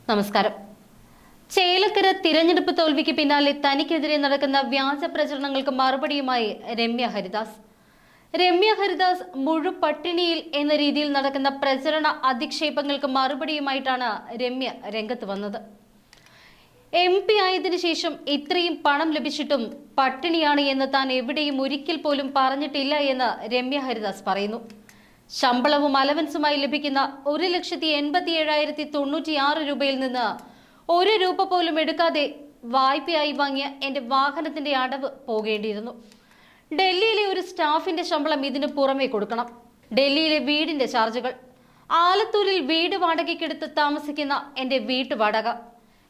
നമസ്കാരം. ചേലക്കര തിരഞ്ഞെടുപ്പ് തോൽവിക്ക് പിന്നാലെ തനിക്കെതിരെ നടക്കുന്ന വ്യാജ പ്രചരണങ്ങൾക്ക് മറുപടിയുമായി രമ്യ ഹരിദാസ്. രമ്യ ഹരിദാസ് മുഴുപട്ടിണിയിൽ എന്ന രീതിയിൽ നടക്കുന്ന പ്രചരണ അധിക്ഷേപങ്ങൾക്ക് മറുപടിയുമായിട്ടാണ് രമ്യ രംഗത്ത് വന്നത്. MP ആയതിനു ശേഷം ഇത്രയും പണം ലഭിച്ചിട്ടും പട്ടിണിയാണ് എന്ന് താൻ എവിടെയും ഒരിക്കൽ പോലും പറഞ്ഞിട്ടില്ല എന്ന് രമ്യ ഹരിദാസ് പറയുന്നു. ശമ്പളവും അലവൻസുമായി ലഭിക്കുന്ന 1,87,096 രൂപയിൽ നിന്ന് 1 രൂപ പോലും എടുക്കാതെ വായ്പയായി വാങ്ങിയ എന്റെ വാഹനത്തിന്റെ അടവ് പോകേണ്ടിയിരുന്നു. ഡൽഹിയിലെ ഒരു സ്റ്റാഫിന്റെ ശമ്പളം ഇതിനു പുറമെ കൊടുക്കണം. ഡൽഹിയിലെ വീടിന്റെ ചാർജുകൾ, ആലത്തൂരിൽ വീട് വാടകയ്ക്കെടുത്ത് താമസിക്കുന്ന എന്റെ വീട്ടുവാടക,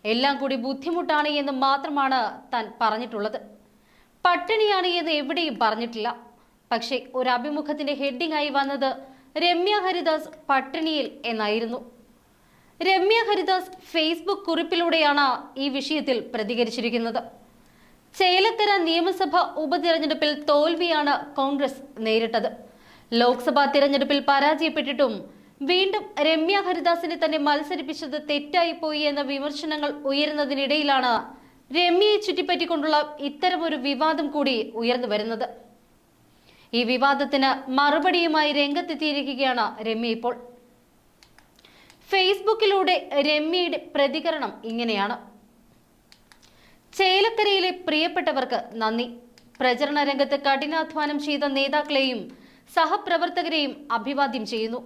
എല്ലാം കൂടി ബുദ്ധിമുട്ടാണ് എന്ന് മാത്രമാണ് താൻ പറഞ്ഞിട്ടുള്ളത്. പട്ടിണിയാണ് എന്ന് എവിടെയും പറഞ്ഞിട്ടില്ല. പക്ഷേ ഒരു അഭിമുഖത്തിന്റെ ഹെഡിംഗ് ആയി വന്നത് രമ്യ ഹരിദാസ് പട്ടിണിയിൽ എന്നായിരുന്നു. രമ്യ ഹരിദാസ് ഫേസ്ബുക്ക് കുറിപ്പിലൂടെയാണ് ഈ വിഷയത്തിൽ പ്രതികരിച്ചിരിക്കുന്നത്. ചേലക്കര നിയമസഭാ ഉപതിരഞ്ഞെടുപ്പിൽ തോൽവിയാണ് കോൺഗ്രസ് നേരിട്ടത്. ലോക്സഭാ തിരഞ്ഞെടുപ്പിൽ പരാജയപ്പെട്ടിട്ടും വീണ്ടും രമ്യ ഹരിദാസിനെ തന്നെ മത്സരിപ്പിച്ചത് തെറ്റായിപ്പോയി എന്ന വിമർശനങ്ങൾ ഉയരുന്നതിനിടയിലാണ് രമ്യയെ ചുറ്റിപ്പറ്റിക്കൊണ്ടുള്ള ഇത്തരമൊരു വിവാദം കൂടി ഉയർന്നു വരുന്നത്. ഈ വിവാദത്തിന് മറുപടിയുമായി രംഗത്തെത്തിയിരിക്കുകയാണ് രമ്യ ഇപ്പോൾ. ഫേസ്ബുക്കിലൂടെ രമ്യയുടെ പ്രതികരണം ഇങ്ങനെയാണ്: ചേലക്കരയിലെ പ്രിയപ്പെട്ടവർക്ക് നന്ദി. പ്രചരണ രംഗത്ത് കഠിനാധ്വാനം ചെയ്ത നേതാക്കളെയും സഹപ്രവർത്തകരെയും അഭിവാദ്യം ചെയ്യുന്നു.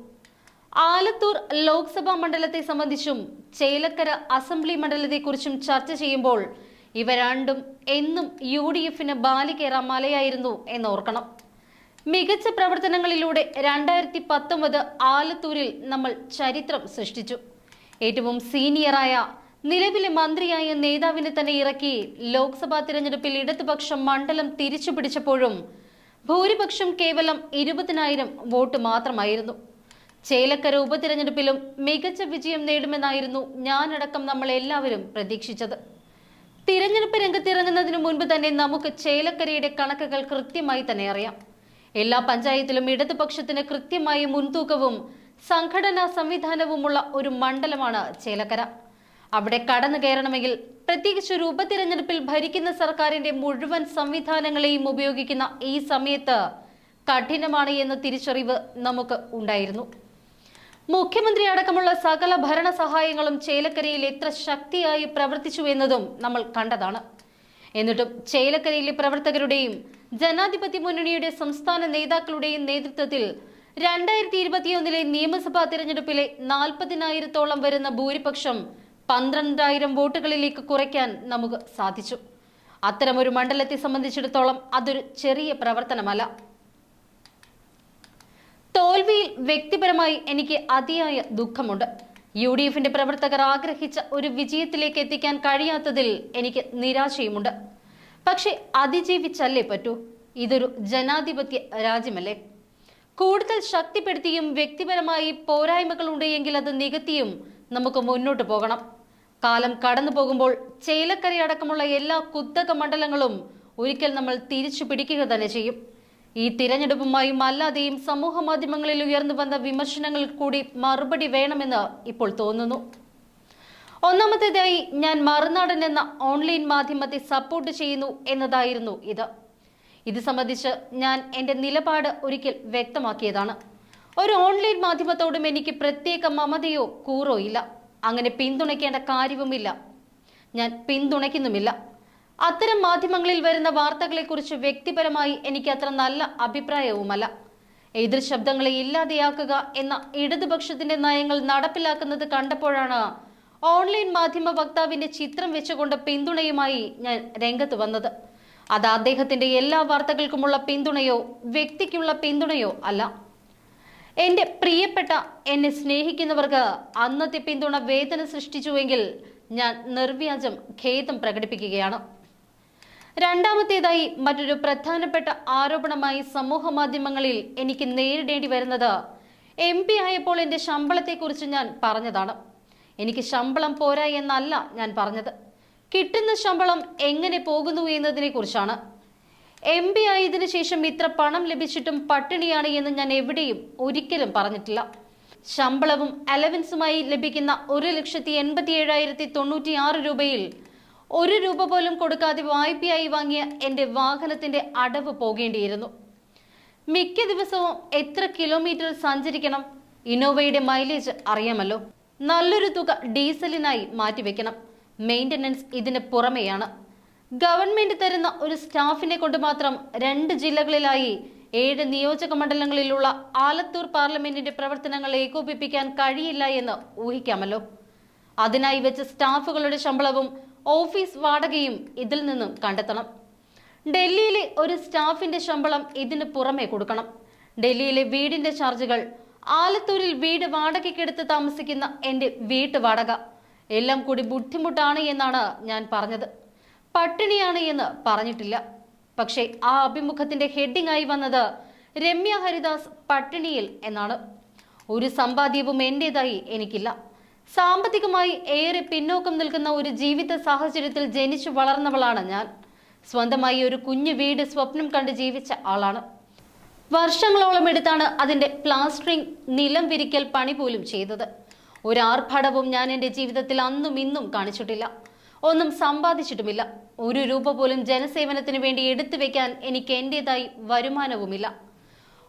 ആലത്തൂർ ലോക്സഭാ മണ്ഡലത്തെ സംബന്ധിച്ചും ചേലക്കര അസംബ്ലി മണ്ഡലത്തെക്കുറിച്ചും ചർച്ച ചെയ്യുമ്പോൾ ഇവ രണ്ടും എന്നും UDF-ന് ബാലികേറാ മലയായിരുന്നു എന്നോർക്കണം. മികച്ച പ്രവർത്തനങ്ങളിലൂടെ 2019 ആലത്തൂരിൽ നമ്മൾ ചരിത്രം സൃഷ്ടിച്ചു. ഏറ്റവും സീനിയറായ നിലവിലെ മന്ത്രിയായ നേതാവിനെ തന്നെ ഇറക്കി ലോക്സഭാ തിരഞ്ഞെടുപ്പിൽ ഇടതുപക്ഷം മണ്ഡലം തിരിച്ചു പിടിച്ചപ്പോഴും ഭൂരിപക്ഷം കേവലം 20,000 വോട്ട് മാത്രമായിരുന്നു. ചേലക്കര ഉപതിരഞ്ഞെടുപ്പിലും മികച്ച വിജയം നേടുമെന്നായിരുന്നു ഞാനടക്കം നമ്മൾ എല്ലാവരും പ്രതീക്ഷിച്ചത്. തിരഞ്ഞെടുപ്പ് രംഗത്തിറങ്ങുന്നതിന് മുൻപ് തന്നെ നമുക്ക് ചേലക്കരയുടെ കണക്കുകൾ കൃത്യമായി തന്നെ അറിയാം. എല്ലാ പഞ്ചായത്തിലും ഇടതുപക്ഷത്തിന് കൃത്യമായ മുൻതൂക്കവും സംഘടനാ സംവിധാനവുമുള്ള ഒരു മണ്ഡലമാണ് ചേലക്കര. അവിടെ കടന്നു കയറണമെങ്കിൽ, പ്രത്യേകിച്ച് ഒരു ഉപതിരഞ്ഞെടുപ്പിൽ ഭരിക്കുന്ന സർക്കാരിന്റെ മുഴുവൻ സംവിധാനങ്ങളെയും ഉപയോഗിക്കുന്ന ഈ സമയത്ത് കഠിനമാണ് എന്ന തിരിച്ചറിവ് നമുക്ക് ഉണ്ടായിരുന്നു. മുഖ്യമന്ത്രി അടക്കമുള്ള സകല ഭരണ സഹായങ്ങളും ചേലക്കരയിൽ എത്ര ശക്തിയായി പ്രവർത്തിച്ചു എന്നതും നമ്മൾ കണ്ടതാണ്. എന്നിട്ടും ചേലക്കരയിലെ പ്രവർത്തകരുടെയും ജനാധിപത്യ മുന്നണിയുടെ സംസ്ഥാന നേതാക്കളുടെയും നേതൃത്വത്തിൽ 2021 നിയമസഭാ തിരഞ്ഞെടുപ്പിലെ 40,000-ഓളം വരുന്ന ഭൂരിപക്ഷം 12,000 വോട്ടുകളിലേക്ക് കുറയ്ക്കാൻ നമുക്ക് സാധിച്ചു. അത്തരമൊരു മണ്ഡലത്തെ സംബന്ധിച്ചിടത്തോളം അതൊരു ചെറിയ പ്രവർത്തനമല്ല. തോൽവിയിൽ വ്യക്തിപരമായി എനിക്ക് അതിയായ ദുഃഖമുണ്ട്. UDF-ന്റെ പ്രവർത്തകർ ആഗ്രഹിച്ച ഒരു വിജയത്തിലേക്ക് എത്തിക്കാൻ കഴിയാത്തതിൽ എനിക്ക് നിരാശയുമുണ്ട്. പക്ഷെ അതിജീവിച്ചല്ലേ പറ്റൂ. ഇതൊരു ജനാധിപത്യ രാജ്യമല്ലേ. കൂടുതൽ ശക്തിപ്പെടുത്തിയും വ്യക്തിപരമായി പോരായ്മകളുണ്ട് എങ്കിൽ അത് നികത്തിയും നമുക്ക് മുന്നോട്ട് പോകണം. കാലം കടന്നു പോകുമ്പോൾ ചേലക്കരയടക്കമുള്ള എല്ലാ കുത്തക മണ്ഡലങ്ങളും ഒരിക്കൽ നമ്മൾ തിരിച്ചു പിടിക്കുക തന്നെ ചെയ്യും. ഈ തിരഞ്ഞെടുപ്പുമായും അല്ലാതെയും സമൂഹ മാധ്യമങ്ങളിൽ ഉയർന്നു വന്ന വിമർശനങ്ങൾ കൂടി മറുപടി വേണമെന്ന് ഇപ്പോൾ തോന്നുന്നു. ഒന്നാമത്തേതായി, ഞാൻ മറുനാടൻ എന്ന ഓൺലൈൻ മാധ്യമത്തെ സപ്പോർട്ട് ചെയ്യുന്നു എന്നതായിരുന്നു ഇത് സംബന്ധിച്ച് ഞാൻ എന്റെ നിലപാട് ഒരിക്കൽ വ്യക്തമാക്കിയതാണ്. ഒരു ഓൺലൈൻ മാധ്യമത്തോടും എനിക്ക് പ്രത്യേക മമതയോ കൂറോ ഇല്ല. അങ്ങനെ പിന്തുണയ്ക്കേണ്ട കാര്യവുമില്ല. ഞാൻ പിന്തുണയ്ക്കുന്നുമില്ല. അത്തരം മാധ്യമങ്ങളിൽ വരുന്ന വാർത്തകളെക്കുറിച്ച് വ്യക്തിപരമായി എനിക്ക് അത്ര നല്ല അഭിപ്രായവുമല്ല. എതിർ ശബ്ദങ്ങളെ ഇല്ലാതെയാക്കുക എന്ന ഇടതുപക്ഷത്തിന്റെ നയങ്ങൾ നടപ്പിലാക്കുന്നത് കണ്ടപ്പോഴാണ് ഓൺലൈൻ മാധ്യമ വക്താവിന്റെ ചിത്രം വെച്ചുകൊണ്ട് പിന്തുണയുമായി ഞാൻ രംഗത്ത് വന്നത്. അത് അദ്ദേഹത്തിന്റെ എല്ലാ വാർത്തകൾക്കുമുള്ള പിന്തുണയോ വ്യക്തിക്കുള്ള പിന്തുണയോ അല്ല. എന്റെ പ്രിയപ്പെട്ട, എന്നെ സ്നേഹിക്കുന്നവർക്ക് അന്നത്തെ പിന്തുണ വേദന സൃഷ്ടിച്ചുവെങ്കിൽ ഞാൻ നിർവ്യാജം ഖേദം പ്രകടിപ്പിക്കുകയാണ്. രണ്ടാമത്തേതായി, മറ്റൊരു പ്രധാനപ്പെട്ട ആരോപണമായി സമൂഹ മാധ്യമങ്ങളിൽ എനിക്ക് നേരിടേണ്ടി വരുന്നത് MP ആയപ്പോൾ എന്റെ ശമ്പളത്തെക്കുറിച്ച് ഞാൻ പറഞ്ഞതാണ്. എനിക്ക് ശമ്പളം പോരാ എന്നല്ല ഞാൻ പറഞ്ഞത്. കിട്ടുന്ന ശമ്പളം എങ്ങനെ പോകുന്നു എന്നതിനെ കുറിച്ചാണ്. MP ആയതിനു ശേഷം ഇത്ര പണം ലഭിച്ചിട്ടും പട്ടിണിയാണ് എന്ന് ഞാൻ എവിടെയും ഒരിക്കലും പറഞ്ഞിട്ടില്ല. ശമ്പളവും അലവൻസുമായി ലഭിക്കുന്ന 1,87,096 രൂപയിൽ 1 രൂപ പോലും കൊടുക്കാതെ വായ്പയായി വാങ്ങിയ എന്റെ വാഹനത്തിന്റെ അടവ് പോകേണ്ടിയിരുന്നു. മിക്ക ദിവസവും എത്ര കിലോമീറ്റർ സഞ്ചരിക്കണം? ഇന്നോവയുടെ മൈലേജ് അറിയാമല്ലോ. നല്ലൊരു തുക ഡീസലിനായി മാറ്റിവെക്കണം. മെയിൻ്റനൻസ് ഇതിന് പുറമെയാണ്. ഗവൺമെന്റ് തരുന്ന ഒരു സ്റ്റാഫിനെ കൊണ്ട് മാത്രം 2 ജില്ലകളിലായി 7 നിയോജക മണ്ഡലങ്ങളിലുള്ള ആലത്തൂർ പാർലമെന്റിന്റെ പ്രവർത്തനങ്ങൾ ഏകോപിപ്പിക്കാൻ കഴിയില്ല എന്ന് ഊഹിക്കാമല്ലോ. അതിനായി വെച്ച സ്റ്റാഫുകളുടെ ശമ്പളവും ഓഫീസ് വാടകയും ഇതിൽ നിന്നും കണ്ടെത്തണം. ഡൽഹിയിലെ ഒരു സ്റ്റാഫിന്റെ ശമ്പളം ഇതിന് പുറമെ കൊടുക്കണം. ഡൽഹിയിലെ വീടിന്റെ ചാർജുകൾ, ആലത്തൂരിൽ വീട് വാടകയ്ക്കെടുത്ത് താമസിക്കുന്ന എന്റെ വീട്ടു വാടക എല്ലാം കൂടി ബുദ്ധിമുട്ടാണ് എന്നാണ് ഞാൻ പറഞ്ഞത്. പട്ടിണിയാണ് എന്ന് പറഞ്ഞിട്ടില്ല. പക്ഷേ ആ അഭിമുഖത്തിന്റെ ഹെഡിംഗ് ആയി വന്നത് രമ്യ ഹരിദാസ് പട്ടിണിയിൽ എന്നാണ്. ഒരു സമ്പാദ്യവും എന്റേതായി എനിക്കില്ല. സാമ്പത്തികമായി ഏറെ പിന്നോക്കം നിൽക്കുന്ന ഒരു ജീവിത സാഹചര്യത്തിൽ ജനിച്ചു വളർന്നവളാണ് ഞാൻ. സ്വന്തമായി ഒരു കുഞ്ഞു വീട് സ്വപ്നം കണ്ട് ജീവിച്ച ആളാണ്. വർഷങ്ങളോളം എടുത്താണ് അതിന്റെ പ്ലാസ്റ്ററിംഗ്, നിലം വിരിക്കൽ പണി പോലും ചെയ്തത്. ഒരു ആർഭാടവും ഞാൻ എൻ്റെ ജീവിതത്തിൽ അന്നും ഇന്നും കാണിച്ചിട്ടില്ല. ഒന്നും സമ്പാദിച്ചിട്ടുമില്ല. 1 രൂപ പോലും ജനസേവനത്തിന് വേണ്ടി എടുത്തു വെക്കാൻ എനിക്ക് എന്റേതായി വരുമാനവുമില്ല.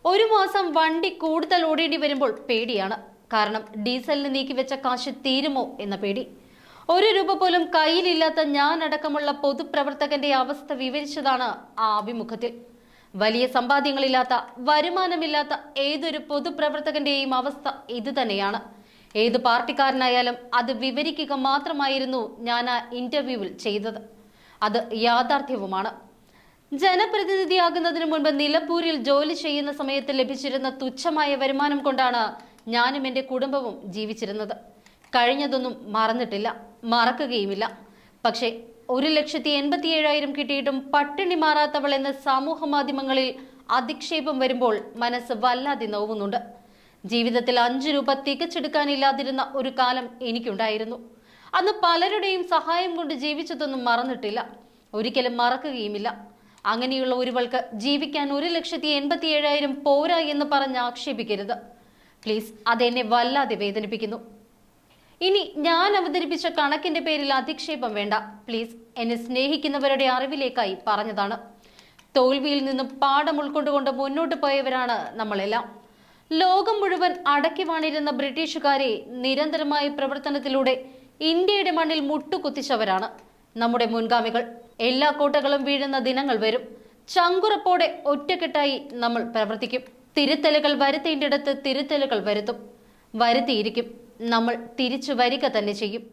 ഒരു മാസം വണ്ടി കൂടുതൽ ഓടേണ്ടി വരുമ്പോൾ പേടിയാണ്. കാരണം ഡീസലിന് നീക്കിവെച്ച കാശ് തീരുമോ എന്ന പേടി. 1 രൂപ പോലും കയ്യിലില്ലാത്ത ഞാൻ അടക്കമുള്ള പൊതുപ്രവർത്തകന്റെ അവസ്ഥ വിവരിച്ചതാണ് ആ അഭിമുഖത്തിൽ. വലിയ സമ്പാദ്യങ്ങളില്ലാത്ത, വരുമാനമില്ലാത്ത ഏതൊരു പൊതുപ്രവർത്തകന്റെയും അവസ്ഥ ഇത് തന്നെയാണ്. ഏത് പാർട്ടിക്കാരനായാലും അത് വിവരിക്കുക മാത്രമായിരുന്നു ഞാൻ ആ ഇന്റർവ്യൂവിൽ ചെയ്തത്. അത് യാഥാർത്ഥ്യവുമാണ്. ജനപ്രതിനിധിയാകുന്നതിന് മുൻപ് നിലമ്പൂരിൽ ജോലി ചെയ്യുന്ന സമയത്ത് ലഭിച്ചിരുന്ന തുച്ഛമായ വരുമാനം കൊണ്ടാണ് ഞാനും എൻ്റെ കുടുംബവും ജീവിച്ചിരുന്നത്. കഴിഞ്ഞതൊന്നും മറന്നിട്ടില്ല, മറക്കുകയുമില്ല. പക്ഷേ 1,87,000 കിട്ടിയിട്ടും പട്ടിണി മാറാത്തവൾ എന്ന് സമൂഹ മാധ്യമങ്ങളിൽ അധിക്ഷേപം വരുമ്പോൾ മനസ്സ് വല്ലാതെ നോവുന്നുണ്ട്. ജീവിതത്തിൽ 5 രൂപ തികച്ചെടുക്കാനില്ലാതിരുന്ന ഒരു കാലം എനിക്കുണ്ടായിരുന്നു. അന്ന് പലരുടെയും സഹായം കൊണ്ട് ജീവിച്ചതൊന്നും മറന്നിട്ടില്ല, ഒരിക്കലും മറക്കുകയുമില്ല. അങ്ങനെയുള്ള ഒരുവൾക്ക് ജീവിക്കാൻ 1,87,000 പോരാ എന്ന് പറഞ്ഞ് ആക്ഷേപിക്കരുത് പ്ലീസ്. അതെന്നെ വല്ലാതെ വേദനിപ്പിക്കുന്നു. ഇനി ഞാൻ അവതരിപ്പിച്ച കണക്കിന്റെ പേരിൽ അധിക്ഷേപം വേണ്ട പ്ലീസ്. എന്നെ സ്നേഹിക്കുന്നവരുടെ അറിവിലേക്കായി പറഞ്ഞതാണ്. തോൽവിയിൽ നിന്നും പാഠം ഉൾക്കൊണ്ടുകൊണ്ട് മുന്നോട്ട് പോയവരാണ് നമ്മളെല്ലാം. ലോകം മുഴുവൻ അടക്കി വാണിരുന്ന ബ്രിട്ടീഷുകാരെ നിരന്തരമായ പ്രവർത്തനത്തിലൂടെ ഇന്ത്യയുടെ മണ്ണിൽ മുട്ടുകുത്തിച്ചവരാണ് നമ്മുടെ മുൻഗാമികൾ. എല്ലാ കോട്ടകളും വീഴുന്ന ദിനങ്ങൾ വരും. ചങ്കുറപ്പോടെ ഒറ്റക്കെട്ടായി നമ്മൾ പ്രവർത്തിക്കും. തിരുത്തലുകൾ വരുത്തേണ്ടിടത്ത് തിരുത്തലുകൾ വരുത്തും, വരുത്തിയിരിക്കും. നമ്മൾ തിരിച്ചു വരിക തന്നെ ചെയ്യും.